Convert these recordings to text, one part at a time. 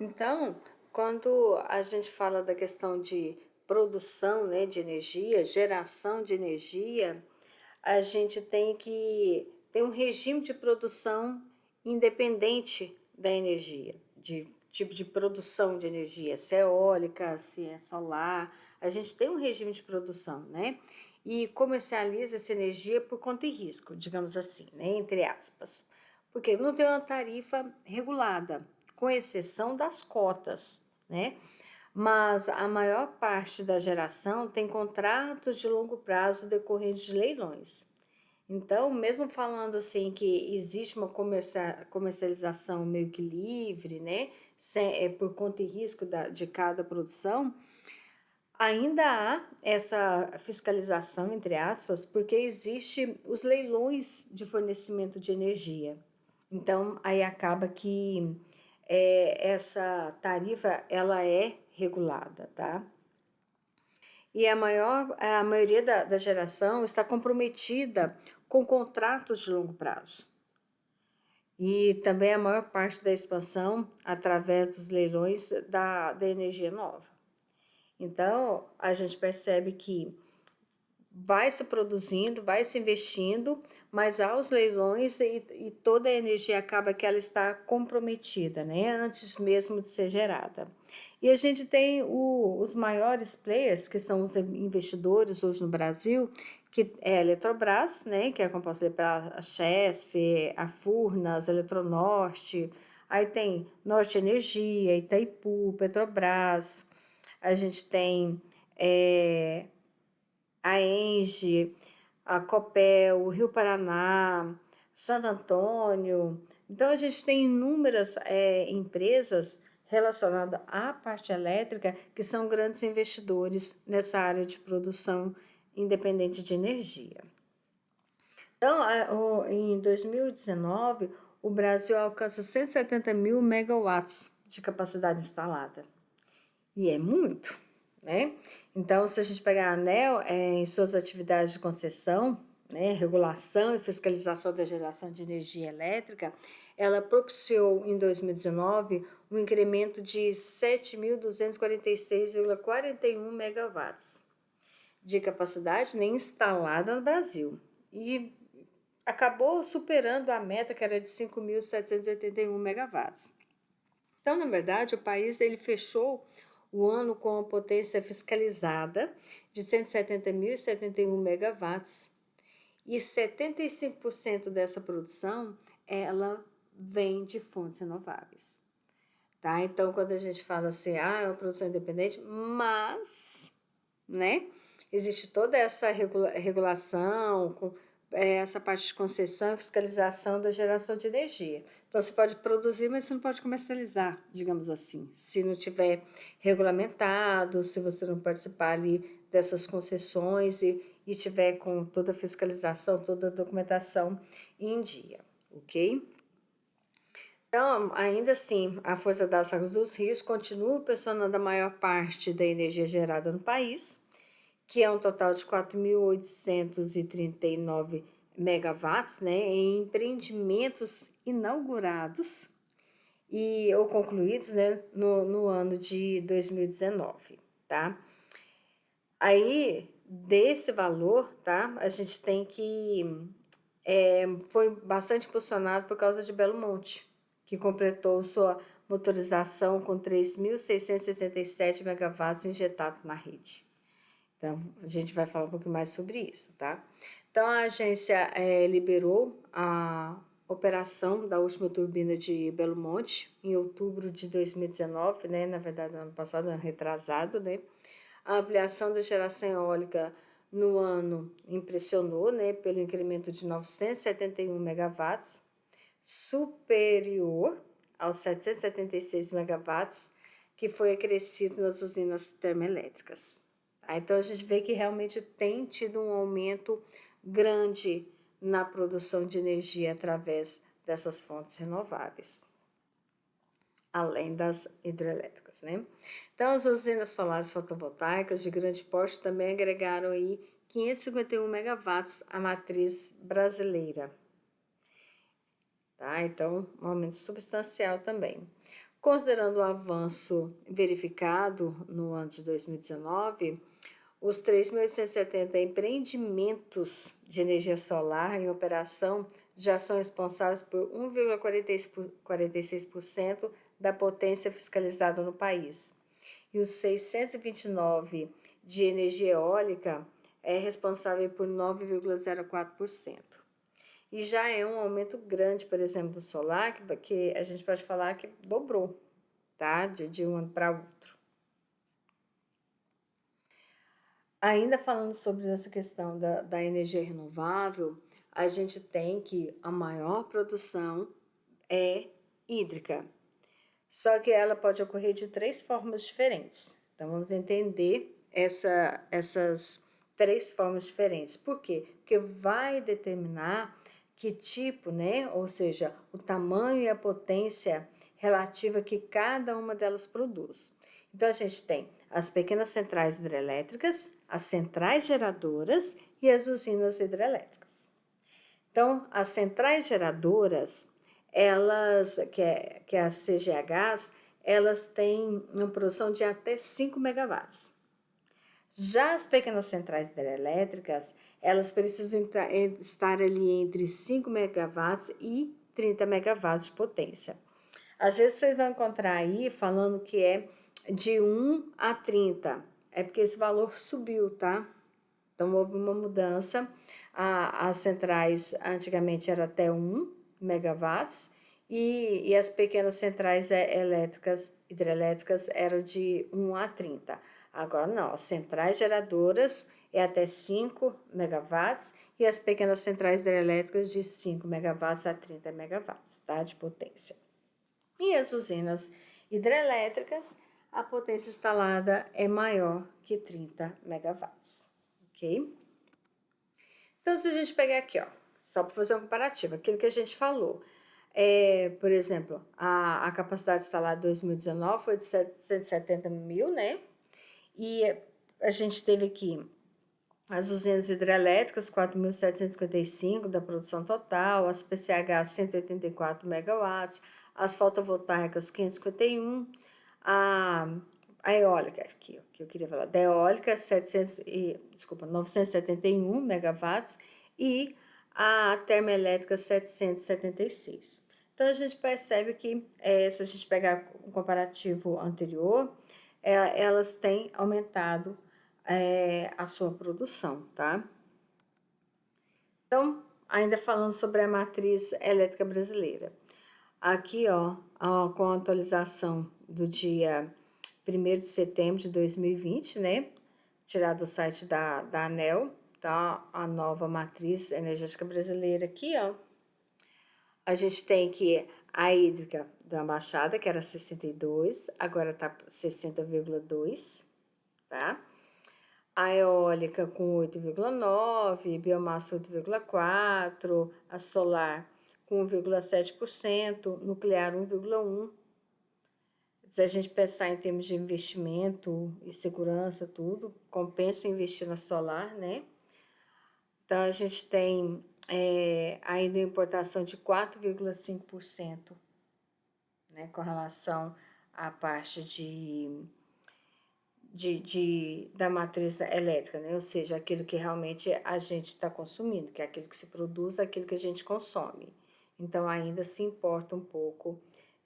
Então, quando a gente fala da questão de produção, né, de energia, geração de energia, a gente tem que ter um regime de produção independente da energia, de tipo de produção de energia, se é eólica, se é solar, a gente tem um regime de produção, né? E comercializa essa energia por conta e risco, digamos assim, né, entre aspas. Porque não tem uma tarifa regulada, com exceção das cotas, né? Mas a maior parte da geração tem contratos de longo prazo decorrentes de leilões. Então, mesmo falando assim que existe uma comercialização meio que livre, né, por conta e risco de cada produção, ainda há essa fiscalização, entre aspas, porque existe os leilões de fornecimento de energia. Então, aí acaba que essa tarifa ela é regulada, tá? E a maioria da geração está comprometida com contratos de longo prazo. E também a maior parte da expansão através dos leilões da energia nova. Então, a gente percebe que vai se produzindo, vai se investindo, mas há os leilões e toda a energia acaba que ela está comprometida, né? Antes mesmo de ser gerada. E a gente tem os maiores players, que são os investidores hoje no Brasil, que é a Eletrobras, né? Que é composta pela Chesf, a Furnas, a Eletronorte, aí tem Norte Energia, Itaipu, Petrobras, a gente tem a ENGIE, a Copel, o Rio Paraná, Santo Antônio. Então, a gente tem inúmeras empresas relacionadas à parte elétrica que são grandes investidores nessa área de produção independente de energia. Então, em 2019, o Brasil alcança 170 mil megawatts de capacidade instalada. E é muito, né? Então, se a gente pegar a ANEEL em suas atividades de concessão, né, regulação e fiscalização da geração de energia elétrica, ela propiciou em 2019 um incremento de 7.246,41 megawatts de capacidade, né, instalada no Brasil. E acabou superando a meta que era de 5.781 megawatts. Então, na verdade, o país ele fechou o ano com a potência fiscalizada de 170.071 megawatts e 75% dessa produção ela vem de fontes renováveis. Tá? Então, quando a gente fala assim, é uma produção independente, mas, né, existe toda essa regulação, essa parte de concessão e fiscalização da geração de energia. Então, você pode produzir, mas você não pode comercializar, digamos assim, se não tiver regulamentado, se você não participar ali dessas concessões e tiver com toda a fiscalização, toda a documentação em dia, ok? Então, ainda assim, a Força das Águas dos Rios continua pressionando a maior parte da energia gerada no país, que é um total de 4.839 megawatts, né, em empreendimentos inaugurados ou concluídos, né, no ano de 2019, tá? Aí, desse valor, tá, a gente tem que foi bastante impulsionado por causa de Belo Monte, que completou sua motorização com 3.667 megawatts injetados na rede. Então, a gente vai falar um pouquinho mais sobre isso, tá? Então, a agência liberou a operação da última turbina de Belo Monte em outubro de 2019, né? Na verdade, no ano passado, ano retrasado, né? A ampliação da geração eólica no ano impressionou, né? Pelo incremento de 971 megawatts, superior aos 776 megawatts que foi acrescido nas usinas termoelétricas. Então, a gente vê que realmente tem tido um aumento grande na produção de energia através dessas fontes renováveis, além das hidrelétricas, né? Então, as usinas solares fotovoltaicas de grande porte também agregaram aí 551 megawatts à matriz brasileira. Tá? Então, um aumento substancial também. Considerando o avanço verificado no ano de 2019, os 3.870 empreendimentos de energia solar em operação já são responsáveis por 1,46% da potência fiscalizada no país. E os 629 de energia eólica é responsável por 9,04%. E já é um aumento grande, por exemplo, do solar, que a gente pode falar que dobrou, tá? De um ano para outro. Ainda falando sobre essa questão da energia renovável, a gente tem que a maior produção é hídrica. Só que ela pode ocorrer de 3 formas diferentes. Então, vamos entender essas 3 formas diferentes. Por quê? Porque vai determinar que tipo, né? Ou seja, o tamanho e a potência relativa que cada uma delas produz. Então, a gente tem as pequenas centrais hidrelétricas, as centrais geradoras e as usinas hidrelétricas. Então, as centrais geradoras, elas, que é as CGHs, elas têm uma produção de até 5 megawatts. Já as pequenas centrais hidrelétricas, elas precisam estar ali entre 5 megawatts e 30 megawatts de potência. Às vezes vocês vão encontrar aí falando que é de 1 a 30, é porque esse valor subiu, tá? Então, houve uma mudança. As centrais antigamente eram até 1 megawatts e as pequenas centrais hidrelétricas eram de 1 a 30. Agora não, as centrais geradoras é até 5 megawatts e as pequenas centrais hidrelétricas de 5 megawatts a 30 megawatts, tá? De potência. E as usinas hidrelétricas, a potência instalada é maior que 30 megawatts, ok? Então, se a gente pegar aqui, ó, só para fazer um comparativo, aquilo que a gente falou, por exemplo, a capacidade instalada em 2019 foi de 770 mil, né? E a gente teve aqui as usinas hidrelétricas, 4.755 da produção total, as PCH 184 megawatts, as fotovoltaicas 551, a eólica, aqui, que eu queria falar, da eólica 971 megawatts e a termoelétrica 776. Então, a gente percebe que, se a gente pegar um comparativo anterior, elas têm aumentado a sua produção, tá? Então, ainda falando sobre a matriz elétrica brasileira. Aqui, ó, com a atualização do dia 1º de setembro de 2020, né? Tirado do site da ANEEL, tá? A nova matriz energética brasileira aqui, ó. A gente tem que a hídrica da Baixada, que era 62, agora tá 60,2, tá? A eólica com 8,9, biomassa 8,4, a solar com 1,7%, nuclear 1,1%. Se a gente pensar em termos de investimento e segurança, tudo, compensa investir na solar, né? Então, a gente tem ainda importação de 4,5%, né, com relação à parte da matriz elétrica, né? Ou seja, aquilo que realmente a gente está consumindo, que é aquilo que se produz, aquilo que a gente consome. Então, ainda se importa um pouco,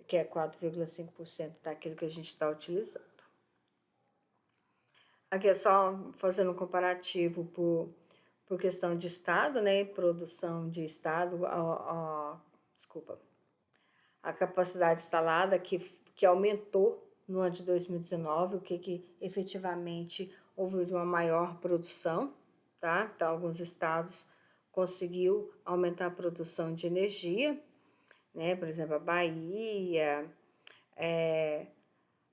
que é 4,5% daquilo que a gente está utilizando. Aqui é só fazendo um comparativo por questão de estado, né? Produção de estado, desculpa, a capacidade instalada que aumentou no ano de 2019, o que efetivamente houve de uma maior produção, tá? Então, alguns estados conseguiu aumentar a produção de energia, né? Por exemplo, a Bahia,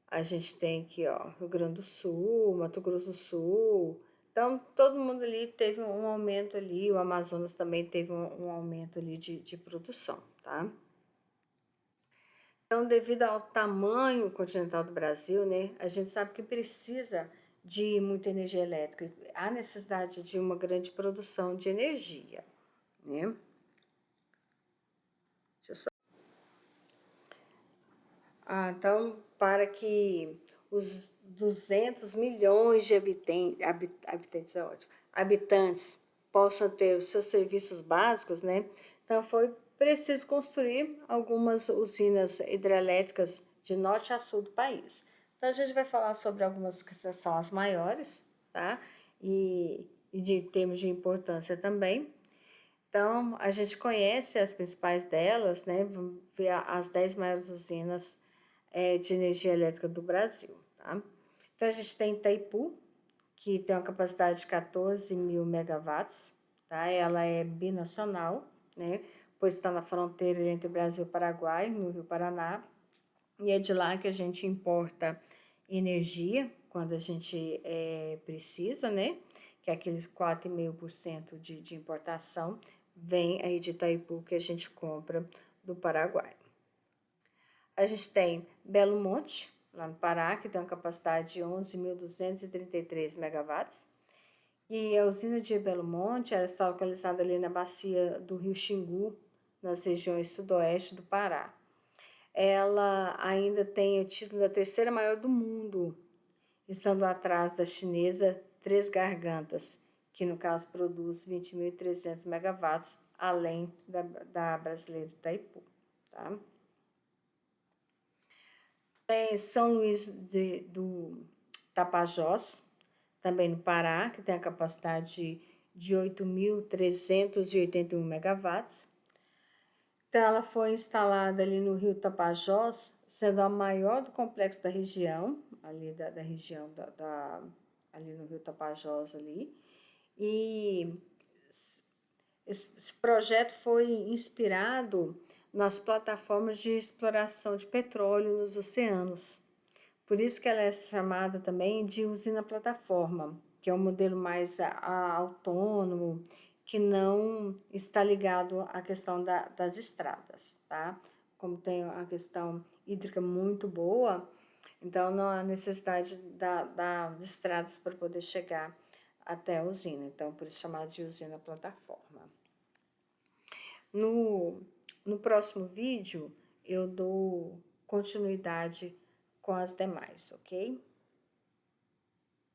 a gente tem aqui, ó, Rio Grande do Sul, Mato Grosso do Sul. Então, todo mundo ali teve um aumento ali, o Amazonas também teve um aumento ali de produção, tá? Então, devido ao tamanho continental do Brasil, né, a gente sabe que precisa de muita energia elétrica. Há necessidade de uma grande produção de energia, né? Então, para que os 200 milhões de habitantes, é ótimo, habitantes possam ter os seus serviços básicos, né? Então, foi preciso construir algumas usinas hidrelétricas de norte a sul do país. Então, a gente vai falar sobre algumas que são as maiores, tá? E de termos de importância também. Então, a gente conhece as principais delas, né? Vamos ver as 10 maiores usinas de energia elétrica do Brasil, tá? Então, a gente tem Itaipu, que tem uma capacidade de 14 mil megawatts, tá? Ela é binacional, né? Pois está na fronteira entre Brasil e Paraguai, no Rio Paraná, e é de lá que a gente importa energia quando a gente precisa, né? Que é aqueles 4,5% de importação, vem aí de Itaipu que a gente compra do Paraguai. A gente tem Belo Monte, lá no Pará, que tem uma capacidade de 11.233 megawatts. E a usina de Belo Monte, ela está localizada ali na bacia do rio Xingu, nas regiões sudoeste do Pará. Ela ainda tem o título da terceira maior do mundo, estando atrás da chinesa Três Gargantas, que no caso produz 20.300 megawatts, além da brasileira Itaipu. Tá? Tem São Luís do Tapajós, também no Pará, que tem a capacidade de 8.381 megawatts. Então, ela foi instalada ali no Rio Tapajós, sendo a maior do complexo da região, ali da região ali no Rio Tapajós ali. E esse projeto foi inspirado nas plataformas de exploração de petróleo nos oceanos. Por isso que ela é chamada também de usina plataforma, que é um modelo mais autônomo, que não está ligado à questão das estradas, tá? Como tem a questão hídrica muito boa, então não há necessidade das estradas para poder chegar até a usina, então por isso chamada de usina plataforma. No próximo vídeo eu dou continuidade com as demais, ok?